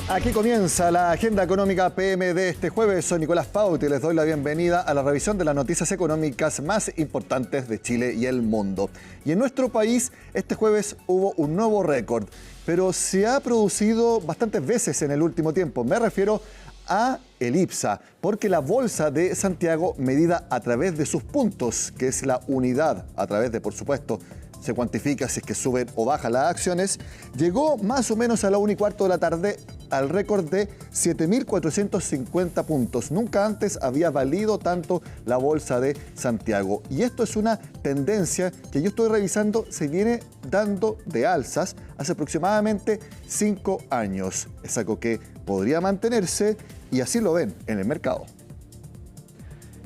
Aquí comienza la agenda económica PM de este jueves. Soy Nicolás Pauti y les doy la bienvenida a la revisión de las noticias económicas más importantes de Chile y el mundo. Y en nuestro país, este jueves hubo un nuevo récord, pero se ha producido bastantes veces en el último tiempo. Me refiero a el IPSA, porque la Bolsa de Santiago, medida a través de sus puntos, que es la unidad a través de, por supuesto, se cuantifica si es que suben o bajan las acciones, llegó más o menos a la 1:15 de la tarde al récord de 7.450 puntos. Nunca antes había valido tanto la Bolsa de Santiago. Y esto es una tendencia que yo estoy revisando, se viene dando de alzas hace aproximadamente 5 años. Es algo que podría mantenerse y así lo ven en el mercado.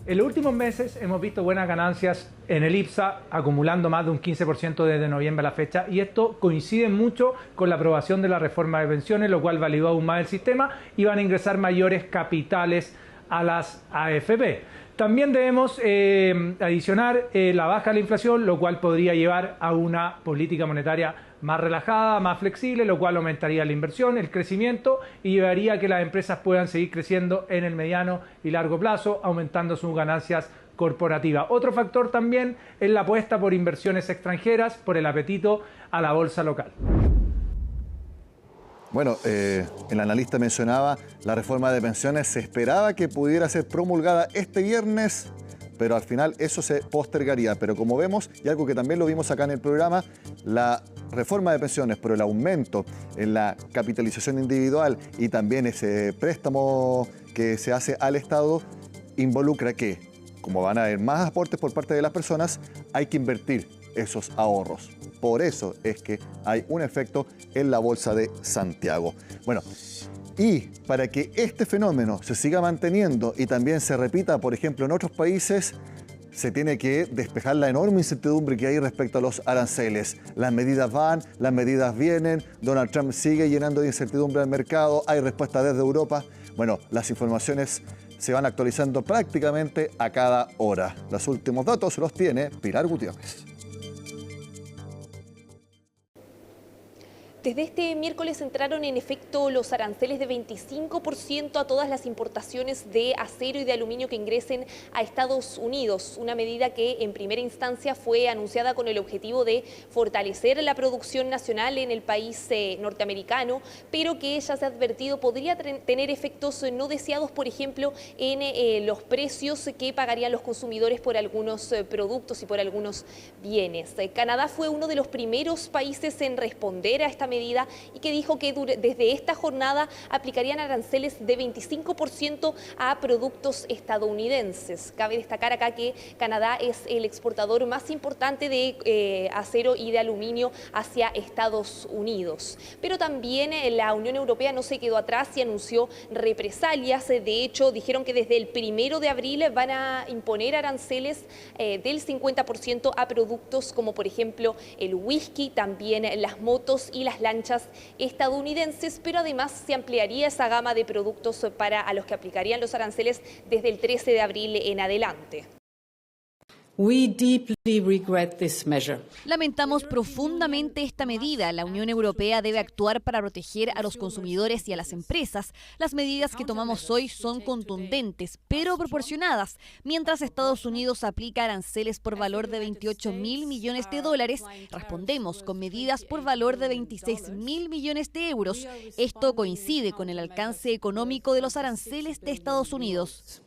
En los últimos meses hemos visto buenas ganancias en el IPSA, acumulando más de un 15% desde noviembre a la fecha, y esto coincide mucho con la aprobación de la reforma de pensiones, lo cual validó aún más el sistema y van a ingresar mayores capitales a las AFP. También debemos adicionar la baja de la inflación, lo cual podría llevar a una política monetaria más relajada, más flexible, lo cual aumentaría la inversión, el crecimiento y llevaría a que las empresas puedan seguir creciendo en el mediano y largo plazo, aumentando sus ganancias corporativas. Otro factor también es la apuesta por inversiones extranjeras, por el apetito a la bolsa local. Bueno, el analista mencionaba la reforma de pensiones, se esperaba que pudiera ser promulgada este viernes, pero al final eso se postergaría. Pero como vemos, y algo que también lo vimos acá en el programa, la reforma de pensiones por el aumento en la capitalización individual y también ese préstamo que se hace al Estado involucra que, como van a haber más aportes por parte de las personas, hay que invertir esos ahorros. Por eso es que hay un efecto en la Bolsa de Santiago. Bueno, y para que este fenómeno se siga manteniendo y también se repita, por ejemplo, en otros países, se tiene que despejar la enorme incertidumbre que hay respecto a los aranceles. Las medidas van, las medidas vienen, Donald Trump sigue llenando de incertidumbre al mercado, hay respuesta desde Europa. Bueno, las informaciones se van actualizando prácticamente a cada hora. Los últimos datos los tiene Pilar Gutiérrez. Desde este miércoles entraron en efecto los aranceles de 25% a todas las importaciones de acero y de aluminio que ingresen a Estados Unidos, una medida que en primera instancia fue anunciada con el objetivo de fortalecer la producción nacional en el país norteamericano, pero que ya se ha advertido podría tener efectos no deseados, por ejemplo, en los precios que pagarían los consumidores por algunos productos y por algunos bienes. Canadá fue uno de los primeros países en responder a esta medida y que dijo que desde esta jornada aplicarían aranceles de 25% a productos estadounidenses. Cabe destacar acá que Canadá es el exportador más importante de acero y de aluminio hacia Estados Unidos. Pero también la Unión Europea no se quedó atrás y anunció represalias. De hecho, dijeron que desde el 1 de abril van a imponer aranceles del 50% a productos como por ejemplo el whisky, también las motos y las lanchas estadounidenses, pero además se ampliaría esa gama de productos a los que aplicarían los aranceles desde el 13 de abril en adelante. Lamentamos profundamente esta medida. La Unión Europea debe actuar para proteger a los consumidores y a las empresas. Las medidas que tomamos hoy son contundentes, pero proporcionadas. Mientras Estados Unidos aplica aranceles por valor de $28.000 millones, respondemos con medidas por valor de $26.000 millones. Esto coincide con el alcance económico de los aranceles de Estados Unidos.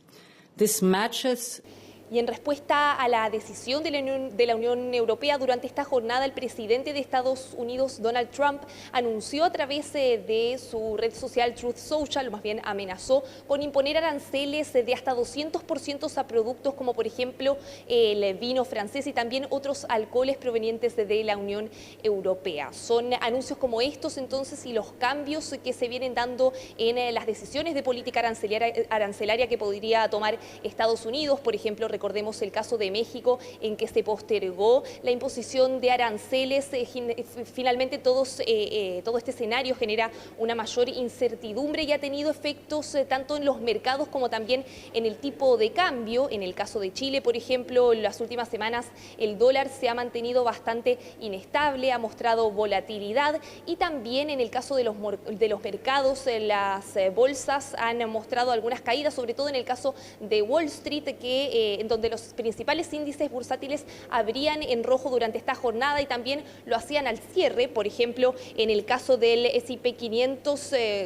Y en respuesta a la decisión de la Unión Europea, durante esta jornada el presidente de Estados Unidos, Donald Trump, anunció a través de su red social Truth Social, o más bien amenazó con imponer aranceles de hasta 200% a productos como por ejemplo el vino francés y también otros alcoholes provenientes de la Unión Europea. Son anuncios como estos entonces y los cambios que se vienen dando en las decisiones de política arancelaria que podría tomar Estados Unidos, por ejemplo, recordemos el caso de México, en que se postergó la imposición de aranceles. Finalmente todo este escenario genera una mayor incertidumbre y ha tenido efectos tanto en los mercados como también en el tipo de cambio. En el caso de Chile, por ejemplo, en las últimas semanas el dólar se ha mantenido bastante inestable, ha mostrado volatilidad, y también en el caso de los mercados, las bolsas han mostrado algunas caídas, sobre todo en el caso de Wall Street, en donde los principales índices bursátiles abrían en rojo durante esta jornada y también lo hacían al cierre. Por ejemplo, en el caso del S&P 500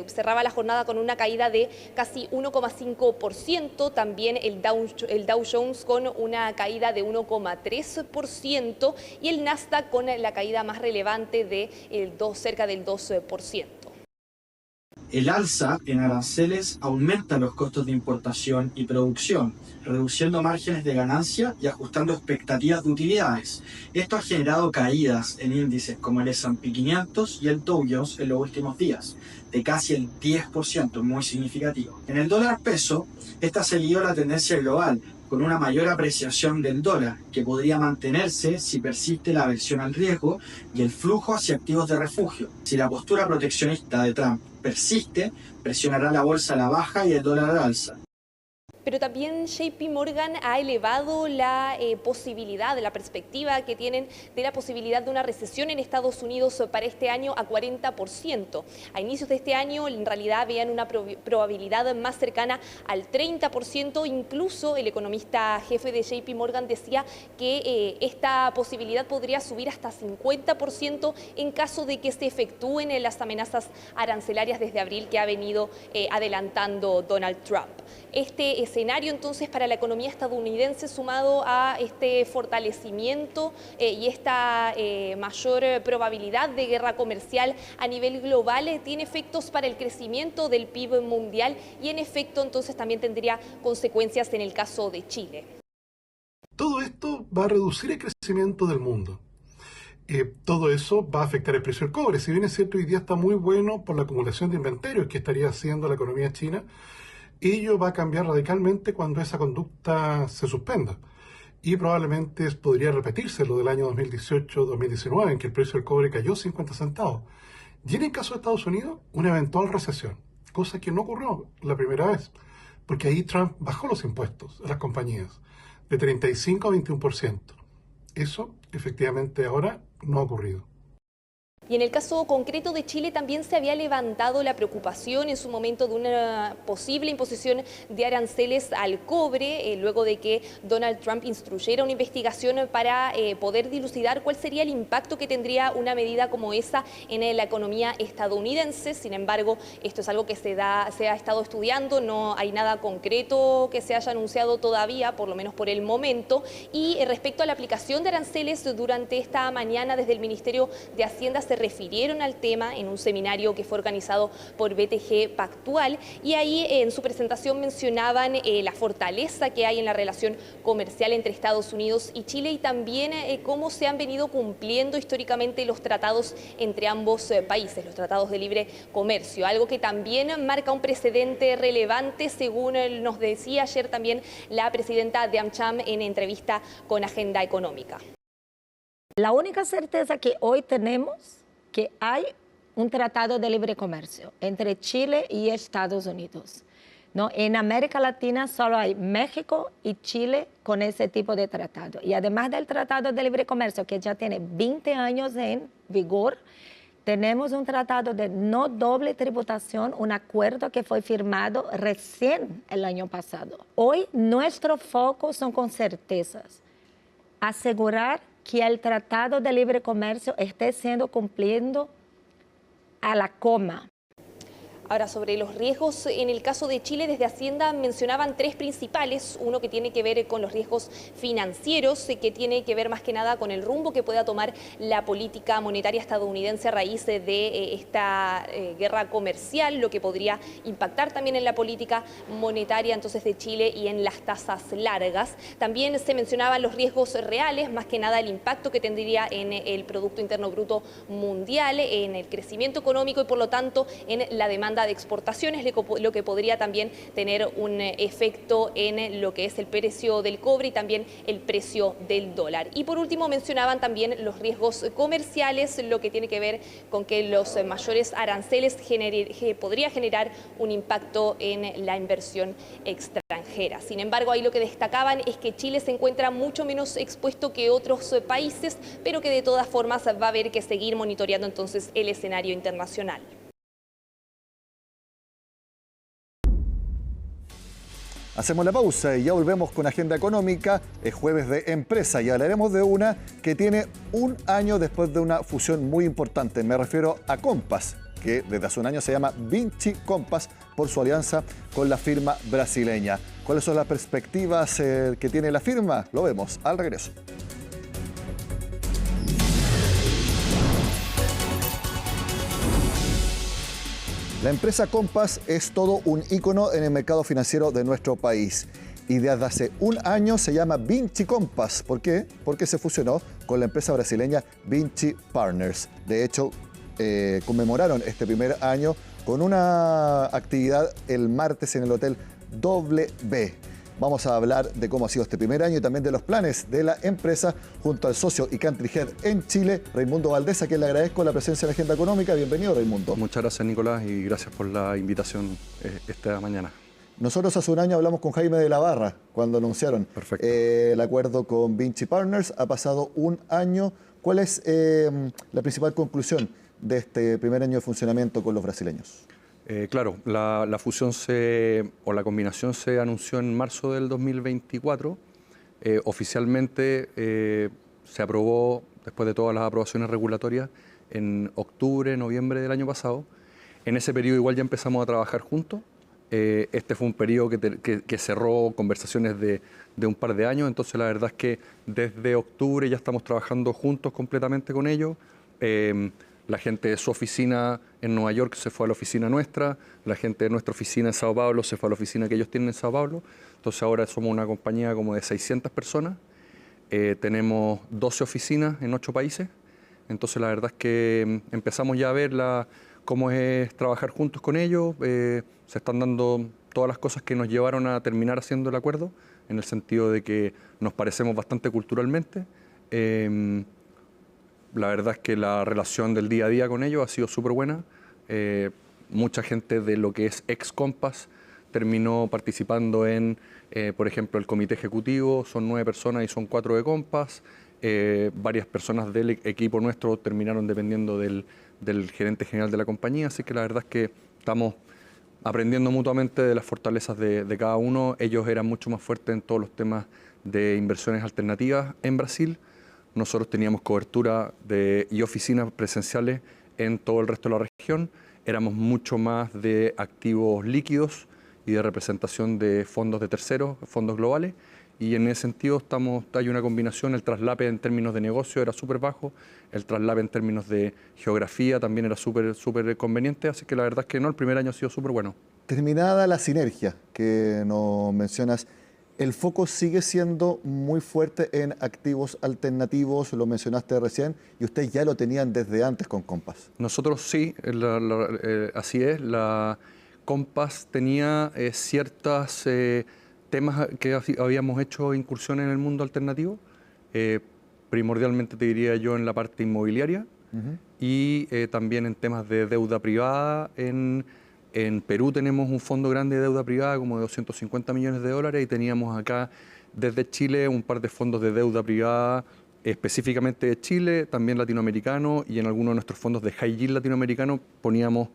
cerraba la jornada con una caída de casi 1,5%, también el Dow Jones con una caída de 1,3% y el Nasdaq con la caída más relevante de cerca del 2%. El alza en aranceles aumenta los costos de importación y producción, reduciendo márgenes de ganancia y ajustando expectativas de utilidades. Esto ha generado caídas en índices como el S&P 500 y el Dow Jones en los últimos días, de casi el 10%, muy significativo. En el dólar peso, esta ha seguido la tendencia global, con una mayor apreciación del dólar, que podría mantenerse si persiste la aversión al riesgo y el flujo hacia activos de refugio. Si la postura proteccionista de Trump persiste, presionará la bolsa a la baja y el dólar al alza. Pero también JP Morgan ha elevado la posibilidad, la perspectiva que tienen de la posibilidad de una recesión en Estados Unidos para este año a 40%. A inicios de este año, en realidad, veían una probabilidad más cercana al 30%. Incluso el economista jefe de JP Morgan decía que esta posibilidad podría subir hasta 50% en caso de que se efectúen las amenazas arancelarias desde abril que ha venido adelantando Donald Trump. Este escenario entonces para la economía estadounidense, sumado a este fortalecimiento y esta mayor probabilidad de guerra comercial a nivel global, tiene efectos para el crecimiento del PIB mundial y en efecto entonces también tendría consecuencias en el caso de Chile. Todo esto va a reducir el crecimiento del mundo. Todo eso va a afectar el precio del cobre. Si bien es cierto, hoy día está muy bueno por la acumulación de inventarios que estaría haciendo la economía china, ello va a cambiar radicalmente cuando esa conducta se suspenda. Y probablemente podría repetirse lo del año 2018-2019, en que el precio del cobre cayó 50 centavos. Y en el caso de Estados Unidos, una eventual recesión, cosa que no ocurrió la primera vez, porque ahí Trump bajó los impuestos a las compañías de 35 a 21%. Eso, efectivamente, ahora no ha ocurrido. Y en el caso concreto de Chile también se había levantado la preocupación en su momento de una posible imposición de aranceles al cobre, luego de que Donald Trump instruyera una investigación para poder dilucidar cuál sería el impacto que tendría una medida como esa en la economía estadounidense. Sin embargo, esto es algo que se ha estado estudiando, no hay nada concreto que se haya anunciado todavía, por lo menos por el momento. Y respecto a la aplicación de aranceles, durante esta mañana desde el Ministerio de Hacienda se refirieron al tema en un seminario que fue organizado por BTG Pactual, y ahí en su presentación mencionaban la fortaleza que hay en la relación comercial entre Estados Unidos y Chile, y también cómo se han venido cumpliendo históricamente los tratados entre ambos países, los tratados de libre comercio, algo que también marca un precedente relevante, según nos decía ayer también la presidenta de AmCham en entrevista con Agenda Económica. La única certeza que hoy tenemos que hay un tratado de libre comercio entre Chile y Estados Unidos, ¿no? En América Latina solo hay México y Chile con ese tipo de tratado. Y además del tratado de libre comercio, que ya tiene 20 años en vigor, tenemos un tratado de no doble tributación, un acuerdo que fue firmado recién el año pasado. Hoy nuestro foco son con certezas. Asegurar que el Tratado de Libre Comercio esté siendo cumplido a la coma. Ahora, sobre los riesgos en el caso de Chile, desde Hacienda mencionaban tres principales. Uno que tiene que ver con los riesgos financieros, que tiene que ver más que nada con el rumbo que pueda tomar la política monetaria estadounidense a raíz de esta guerra comercial, lo que podría impactar también en la política monetaria entonces de Chile y en las tasas largas. También se mencionaban los riesgos reales, más que nada el impacto que tendría en el Producto Interno Bruto mundial, en el crecimiento económico y por lo tanto en la demanda demanda de exportaciones, lo que podría también tener un efecto en lo que es el precio del cobre y también el precio del dólar. Y por último mencionaban también los riesgos comerciales, lo que tiene que ver con que los mayores aranceles podría generar un impacto en la inversión extranjera. Sin embargo, ahí lo que destacaban es que Chile se encuentra mucho menos expuesto que otros países, pero que de todas formas va a haber que seguir monitoreando entonces el escenario internacional. Hacemos la pausa y ya volvemos con Agenda Económica. Es jueves de empresa y hablaremos de una que tiene un año después de una fusión muy importante. Me refiero a Compass, que desde hace un año se llama Vinci Compass por su alianza con la firma brasileña. ¿Cuáles son las perspectivas que tiene la firma? Lo vemos al regreso. La empresa Compass es todo un ícono en el mercado financiero de nuestro país y desde hace un año se llama Vinci Compass. ¿Por qué? Porque se fusionó con la empresa brasileña Vinci Partners. De hecho, conmemoraron este primer año con una actividad el martes en el Hotel W. Vamos a hablar de cómo ha sido este primer año y también de los planes de la empresa junto al socio y country head en Chile, Raimundo Valdés, a quien le agradezco la presencia en la Agenda Económica. Bienvenido, Raimundo. Muchas gracias, Nicolás, y gracias por la invitación esta mañana. Nosotros hace un año hablamos con Jaime de la Barra cuando anunciaron el acuerdo con Vinci Partners. Ha pasado un año. ¿Cuál es la principal conclusión de este primer año de funcionamiento con los brasileños? Claro, la fusión o la combinación se anunció en marzo del 2024. Oficialmente se aprobó, después de todas las aprobaciones regulatorias, en octubre, noviembre del año pasado. En ese periodo igual ya empezamos a trabajar juntos. Este fue un periodo que cerró conversaciones de un par de años, entonces la verdad es que desde octubre ya estamos trabajando juntos completamente con ellos. La gente de su oficina en Nueva York se fue a la oficina nuestra, la gente de nuestra oficina en Sao Paulo se fue a la oficina que ellos tienen en Sao Paulo. Entonces ahora somos una compañía como de 600 personas, tenemos 12 oficinas en 8 países. Entonces la verdad es que empezamos ya a ver cómo es trabajar juntos con ellos. Se están dando todas las cosas que nos llevaron a terminar haciendo el acuerdo, en el sentido de que nos parecemos bastante culturalmente. La verdad es que la relación del día a día con ellos ha sido súper buena. Mucha gente de lo que es ex Compass terminó participando en, por ejemplo, el comité ejecutivo. Son 9 personas y son 4 de Compass. Varias personas del equipo nuestro terminaron dependiendo del gerente general de la compañía. Así que la verdad es que estamos aprendiendo mutuamente de las fortalezas de cada uno. Ellos eran mucho más fuertes en todos los temas de inversiones alternativas en Brasil. Nosotros teníamos cobertura y oficinas presenciales en todo el resto de la región. Éramos mucho más de activos líquidos y de representación de fondos de terceros, fondos globales. Y en ese sentido hay una combinación. El traslape en términos de negocio era súper bajo, el traslape en términos de geografía también era súper conveniente. Así que la verdad es que el primer año ha sido súper bueno. Terminada la sinergia que nos mencionas, el foco sigue siendo muy fuerte en activos alternativos, lo mencionaste recién, y ustedes ya lo tenían desde antes con Compass. Nosotros sí, así es. La Compass tenía ciertos temas que habíamos hecho incursión en el mundo alternativo, primordialmente te diría yo en la parte inmobiliaria y también en temas de deuda privada. En Perú tenemos un fondo grande de deuda privada como de 250 millones de dólares y teníamos acá desde Chile un par de fondos de deuda privada específicamente de Chile, también latinoamericano, y en algunos de nuestros fondos de high yield latinoamericano poníamos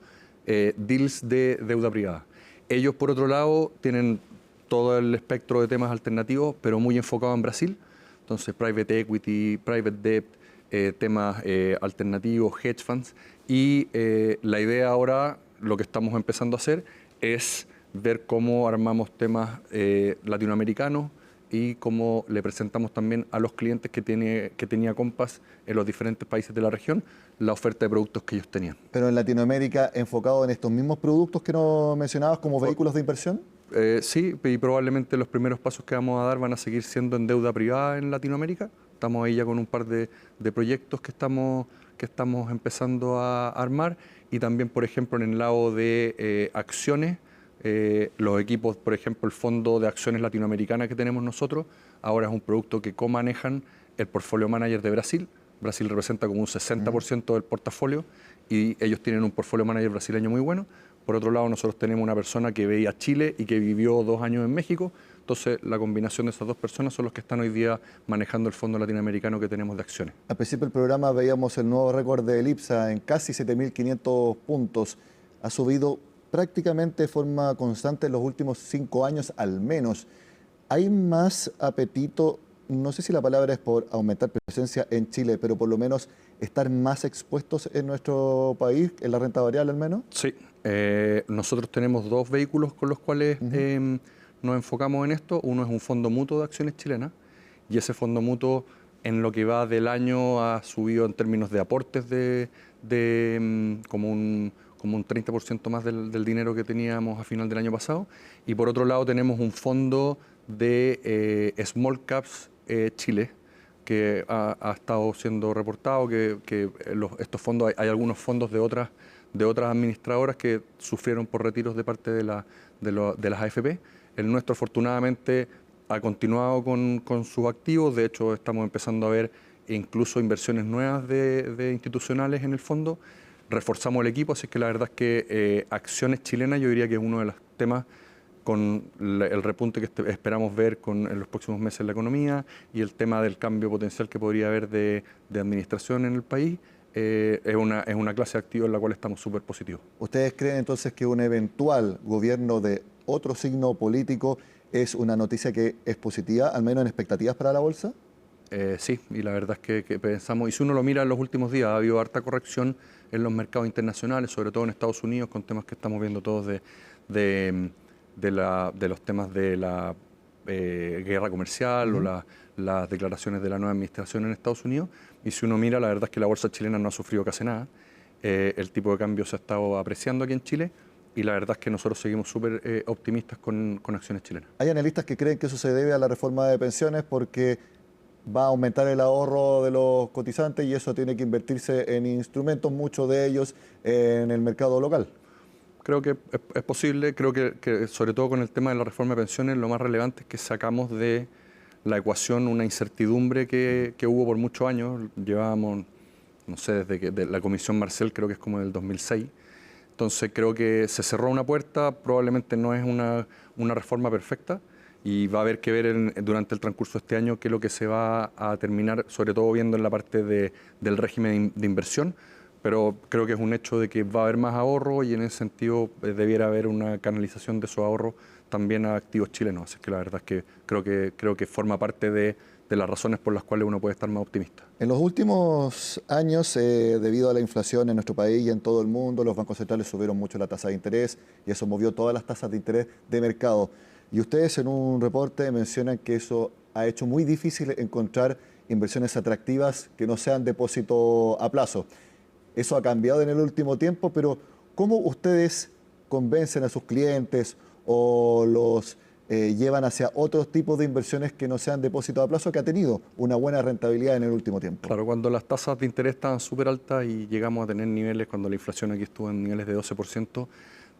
deals de deuda privada. Ellos, por otro lado, tienen todo el espectro de temas alternativos, pero muy enfocado en Brasil. Entonces, private equity, private debt, temas alternativos, hedge funds. Y la idea ahora, lo que estamos empezando a hacer, es ver cómo armamos temas latinoamericanos y cómo le presentamos también a los clientes que tenía Compass en los diferentes países de la región la oferta de productos que ellos tenían. ¿Pero en Latinoamérica enfocado en estos mismos productos que nos mencionabas como vehículos de inversión? Sí, y probablemente los primeros pasos que vamos a dar van a seguir siendo en deuda privada en Latinoamérica, Estamos ahí ya con un par de proyectos que estamos empezando a armar, y también, por ejemplo, en el lado de acciones, los equipos, por ejemplo, el Fondo de Acciones Latinoamericana que tenemos nosotros, ahora es un producto que co-manejan el Portfolio Manager de Brasil. Brasil representa como un 60% del portafolio y ellos tienen un Portfolio Manager brasileño muy bueno. Por otro lado, nosotros tenemos una persona que veía Chile y que vivió 2 años en México. Entonces, la combinación de esas 2 personas son los que están hoy día manejando el fondo latinoamericano que tenemos de acciones. Al principio del programa veíamos el nuevo récord del IPSA en casi 7.500 puntos. Ha subido prácticamente de forma constante en los últimos 5 años al menos. ¿Hay más apetito, no sé si la palabra es por aumentar presencia en Chile, pero por lo menos estar más expuestos en nuestro país, en la renta variable al menos? Sí, nosotros tenemos 2 vehículos con los cuales nos enfocamos en esto. Uno es un fondo mutuo de acciones chilenas, y ese fondo mutuo en lo que va del año ha subido en términos de aportes como un 30% más del dinero que teníamos a final del año pasado. Y por otro lado tenemos un fondo de Small Caps Chile, que ha estado siendo reportado, estos fondos, hay algunos fondos de otras administradoras que sufrieron por retiros de parte de las AFP. El nuestro, afortunadamente, ha continuado con sus activos. De hecho, estamos empezando a ver incluso inversiones nuevas de institucionales en el fondo. Reforzamos el equipo, así que la verdad es que acciones chilenas yo diría que es uno de los temas con el repunte que esperamos ver en los próximos meses en la economía, y el tema del cambio potencial que podría haber de administración en el país. Es una clase de activos en la cual estamos súper positivos. ¿Ustedes creen entonces que un eventual gobierno de otro signo político es una noticia que es positiva, al menos en expectativas para la bolsa? Sí, y la verdad es que pensamos, y si uno lo mira en los últimos días, ha habido harta corrección en los mercados internacionales, sobre todo en Estados Unidos, con temas que estamos viendo todos de los temas de la guerra comercial o las declaraciones de la nueva administración en Estados Unidos. Y si uno mira, la verdad es que la bolsa chilena no ha sufrido casi nada. El tipo de cambio se ha estado apreciando aquí en Chile, y la verdad es que nosotros seguimos súper optimistas con acciones chilenas. Hay analistas que creen que eso se debe a la reforma de pensiones porque va a aumentar el ahorro de los cotizantes y eso tiene que invertirse en instrumentos, muchos de ellos en el mercado local. Creo que es posible. Creo que sobre todo con el tema de la reforma de pensiones, lo más relevante es que sacamos de la ecuación una incertidumbre que hubo por muchos años. Llevábamos, no sé, de la Comisión Marcel, creo que es como del 2006. Entonces creo que se cerró una puerta, probablemente no es una reforma perfecta, y va a haber que ver durante el transcurso de este año qué es lo que se va a terminar, sobre todo viendo en la parte del régimen de inversión. Pero creo que es un hecho de que va a haber más ahorro, y en ese sentido debiera haber una canalización de esos ahorros también a activos chilenos. Así que la verdad es que creo que forma parte de las razones por las cuales uno puede estar más optimista. En los últimos años, debido a la inflación en nuestro país y en todo el mundo, los bancos centrales subieron mucho la tasa de interés y eso movió todas las tasas de interés de mercado. Y ustedes en un reporte mencionan que eso ha hecho muy difícil encontrar inversiones atractivas que no sean depósito a plazo. Eso ha cambiado en el último tiempo, pero ¿cómo ustedes convencen a sus clientes o los llevan hacia otros tipos de inversiones que no sean depósito a plazo, que ha tenido una buena rentabilidad en el último tiempo? Claro, cuando las tasas de interés estaban súper altas y llegamos a tener niveles, cuando la inflación aquí estuvo en niveles de 12%,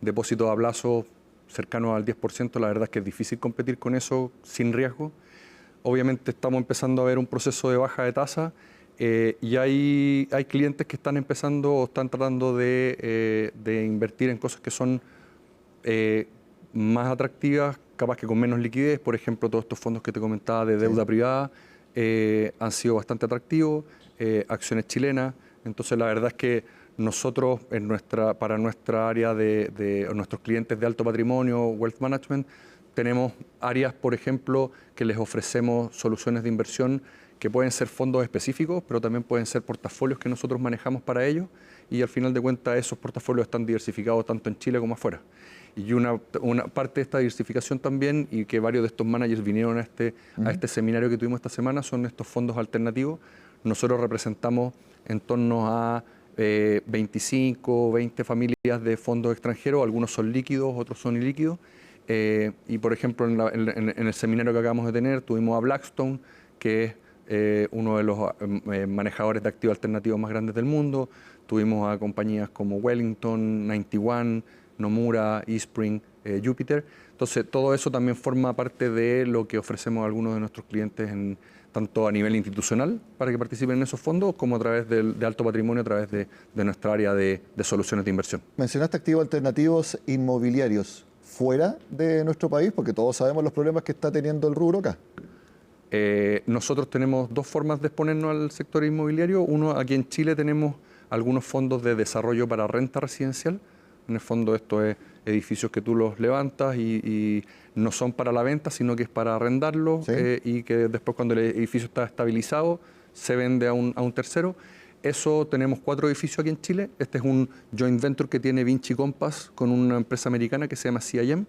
depósitos a plazo cercanos al 10%, la verdad es que es difícil competir con eso sin riesgo. Obviamente estamos empezando a ver un proceso de baja de tasa. Y hay clientes que están empezando o están tratando de invertir en cosas que son más atractivas, capaz que con menos liquidez. Por ejemplo, todos estos fondos que te comentaba de deuda privada han sido bastante atractivos, acciones chilenas. Entonces la verdad es que nosotros para nuestra área de nuestros clientes de alto patrimonio, wealth management, tenemos áreas, por ejemplo, que les ofrecemos soluciones de inversión que pueden ser fondos específicos, pero también pueden ser portafolios que nosotros manejamos para ellos, y al final de cuentas esos portafolios están diversificados tanto en Chile como afuera. Y una parte de esta diversificación también, y que varios de estos managers vinieron a este seminario que tuvimos esta semana, son estos fondos alternativos. Nosotros representamos en torno a 25 o 20 familias de fondos extranjeros, algunos son líquidos, otros son ilíquidos. Y por ejemplo, en el seminario que acabamos de tener, tuvimos a Blackstone, que es uno de los manejadores de activos alternativos más grandes del mundo. Tuvimos a compañías como Wellington, 91, Nomura, eSpring, Jupiter. Entonces, todo eso también forma parte de lo que ofrecemos a algunos de nuestros clientes, tanto a nivel institucional, para que participen en esos fondos, como a través de alto patrimonio, a través de nuestra área de soluciones de inversión. Mencionaste activos alternativos inmobiliarios fuera de nuestro país, porque todos sabemos los problemas que está teniendo el rubro acá. Nosotros tenemos dos formas de exponernos al sector inmobiliario. Uno, aquí en Chile tenemos algunos fondos de desarrollo para renta residencial. En el fondo esto es edificios que tú los levantas y no son para la venta, sino que es para arrendarlos, ¿sí? Y que después, cuando el edificio está estabilizado, se vende a un tercero. Eso, tenemos 4 edificios aquí en Chile. Este es un joint venture que tiene Vinci Compass con una empresa americana que se llama CIM.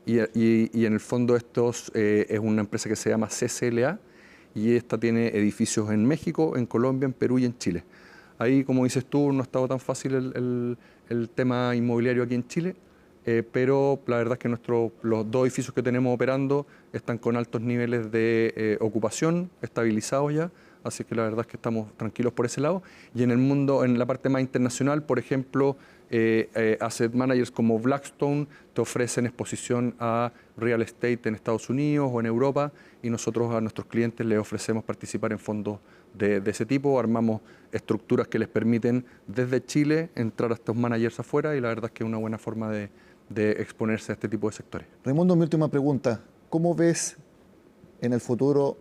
Y en el fondo estos es una empresa que se llama CCLA, y esta tiene edificios en México, en Colombia, en Perú y en Chile. Ahí, como dices tú, no ha estado tan fácil el tema inmobiliario aquí en Chile, pero la verdad es que los 2 edificios que tenemos operando están con altos niveles de ocupación, estabilizados ya, así que la verdad es que estamos tranquilos por ese lado. Y en el mundo, en la parte más internacional, por ejemplo, asset managers como Blackstone te ofrecen exposición a real estate en Estados Unidos o en Europa, y nosotros a nuestros clientes les ofrecemos participar en fondos de ese tipo. Armamos estructuras que les permiten desde Chile entrar a estos managers afuera, y la verdad es que es una buena forma de exponerse a este tipo de sectores. Raimundo, mi última pregunta. ¿Cómo ves en el futuro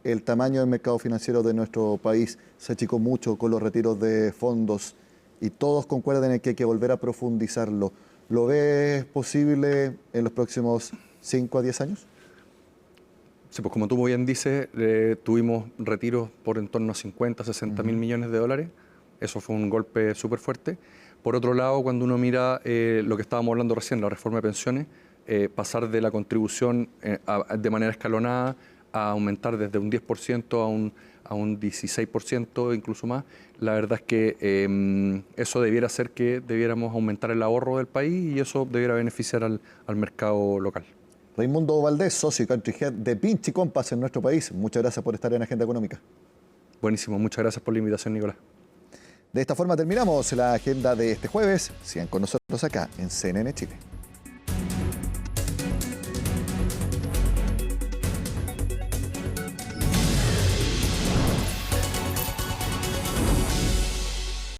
el tamaño del mercado financiero de nuestro país? Se achicó mucho con los retiros de fondos y todos concuerdan en que hay que volver a profundizarlo. ¿Lo ves posible en los próximos 5 a 10 años? Sí, pues como tú muy bien dices, tuvimos retiros por en torno a 50, 60 mil millones de dólares. Eso fue un golpe súper fuerte. Por otro lado, cuando uno mira lo que estábamos hablando recién, la reforma de pensiones, pasar de la contribución de manera escalonada a aumentar desde un 10% a un 16%, incluso más, la verdad es que eso debiera hacer que debiéramos aumentar el ahorro del país, y eso debiera beneficiar al mercado local. Raimundo Valdés, socio y country head de Vinci Compass en nuestro país. Muchas gracias por estar en Agenda Económica. Buenísimo, muchas gracias por la invitación, Nicolás. De esta forma terminamos la agenda de este jueves. Sigan con nosotros acá en CNN Chile.